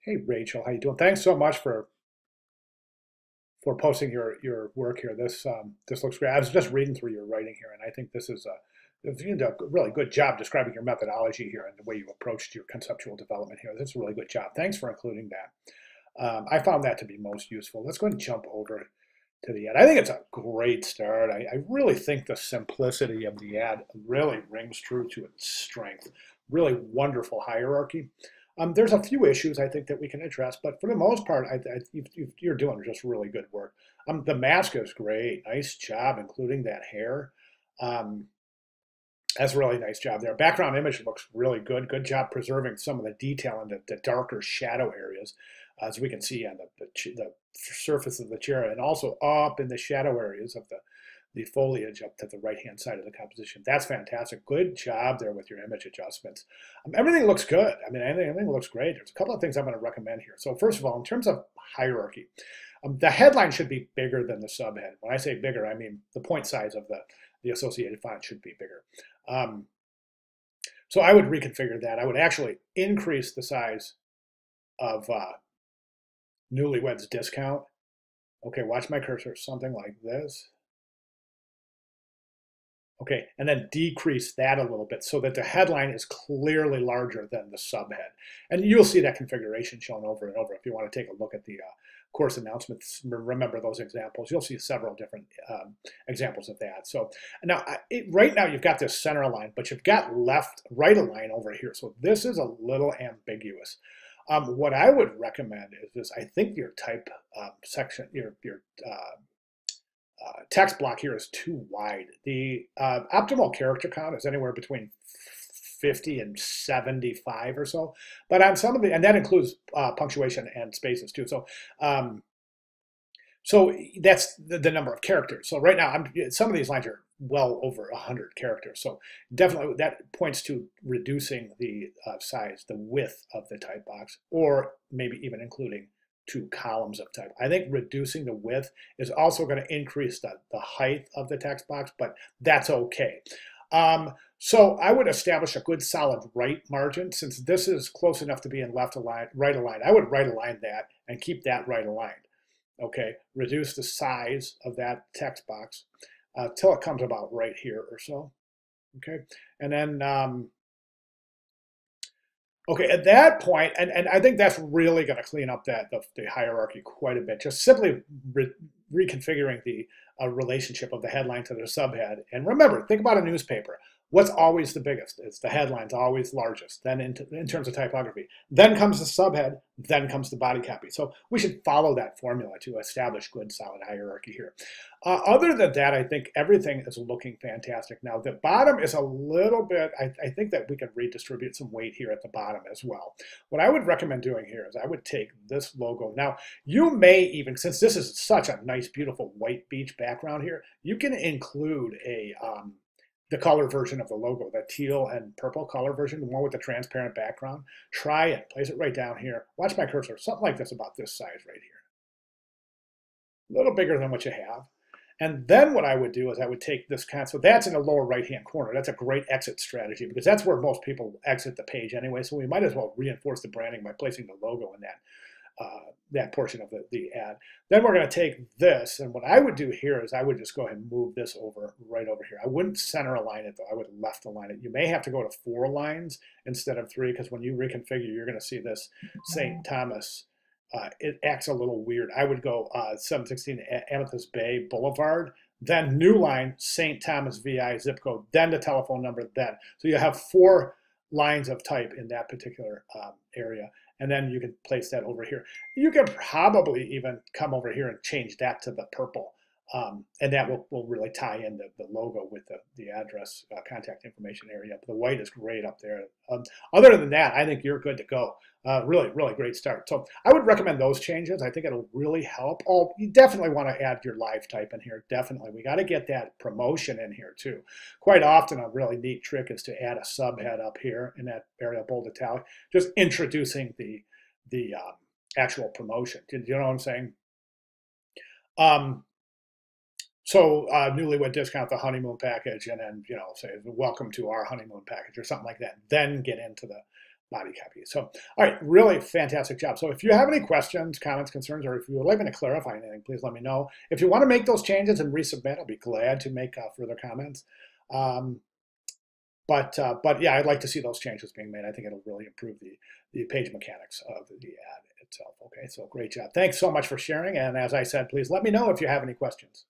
Hey Rachel, how you doing? Thanks so much for posting your work here. This looks great. I was just reading through your writing here, and I think this is you did a really good job describing your methodology here and the way you approached your conceptual development here. That's a really good job. Thanks for including that. I found that to be most useful. Let's go ahead and jump over to the ad. I think it's a great start. I really think the simplicity of the ad really rings true to its strength. Really wonderful hierarchy. There's a few issues I think that we can address, but for the most part, you're doing just really good work. The mask is great. Nice job, including that hair. Um, that's a really nice job there. Background image looks really good. Good job preserving some of the detail in the darker shadow areas, as we can see on the surface of the chair, and also up in the shadow areas of the foliage up to the right-hand side of the composition. That's fantastic. Good job there with your image adjustments. Everything looks good. I mean, everything looks great. There's a couple of things I'm going to recommend here. So first of all, in terms of hierarchy, the headline should be bigger than the subhead. When I say bigger, I mean the point size of the associated font should be bigger. Um, so I would reconfigure that. I would actually increase the size of Newlyweds Discount. Okay, watch my cursor, something like this. Okay, and then decrease that a little bit so that the headline is clearly larger than the subhead. And you'll see that configuration shown over and over if you want to take a look at the course announcements. Remember those examples. You'll see several different examples of that. So now, right now you've got this center align, but you've got right align over here. So this is a little ambiguous. What I would recommend is this. I think your type section, your text block here is too wide. The optimal character count is anywhere between 50 and 75 or so. But on some of and that includes punctuation and spaces too. So that's the number of characters. So right now, some of these lines are well over 100 characters. So definitely that points to reducing the size, the width of the type box, or maybe even including 2 columns of type. I think reducing the width is also going to increase the height of the text box, but that's okay. So I would establish a good solid right margin. Since this is close enough to be in left aligned, right aligned, I would right align that and keep that right aligned. Okay, reduce the size of that text box till it comes about right here or so. Okay, and then okay, at that point, and I think that's really going to clean up the hierarchy quite a bit. Just simply reconfiguring the relationship of the headline to the subhead. And remember, think about a newspaper. What's always the biggest? It's the headline's always largest. Then in terms of typography, then comes the subhead, then comes the body copy. So we should follow that formula to establish good solid hierarchy here. Other than that, I think everything is looking fantastic. Now the bottom is a little bit, I think that we can redistribute some weight here at the bottom as well. What I would recommend doing here is I would take this logo. Now you may even, since this is such a nice, beautiful white beach background here, you can include the color version of the logo, the teal and purple color version, the one with the transparent background. Try it, place it right down here. Watch my cursor, something like this, about this size right here. A little bigger than what you have. And then what I would do is I would take this so that's in the lower right-hand corner. That's a great exit strategy because that's where most people exit the page anyway. So we might as well reinforce the branding by placing the logo in that portion of the ad. Then we're going to take this, and what I would do here is I would just go ahead and move this right over here. I wouldn't center align it though. I would left align it. You may have to go to 4 lines instead of 3 because when you reconfigure, you're going to see this St. Thomas. It acts a little weird. I would go 716 Amethyst Bay Boulevard, then new line, St. Thomas VI zip code, then the telephone number, then. So you have 4 lines of type in that particular area. And then you can place that over here. You can probably even come over here and change that to the purple. And that will really tie in the logo with the address, contact information area. But the white is great up there. Other than that, I think you're good to go. Really, really great start. So I would recommend those changes. I think it'll really help. Oh, you definitely want to add your live type in here. Definitely. We got to get that promotion in here too. Quite often, a really neat trick is to add a subhead up here in that area, bold italic, just introducing the actual promotion. Do you know what I'm saying? So newlywed discount, the honeymoon package, and then say welcome to our honeymoon package or something like that. Then get into body copy. So, all right, really fantastic job. So if you have any questions, comments, concerns, or if you would like me to clarify anything, please let me know. If you want to make those changes and resubmit, I'll be glad to make further comments. But yeah, I'd like to see those changes being made. I think it'll really improve the page mechanics of the ad itself. Okay, so great job. Thanks so much for sharing. And as I said, please let me know if you have any questions.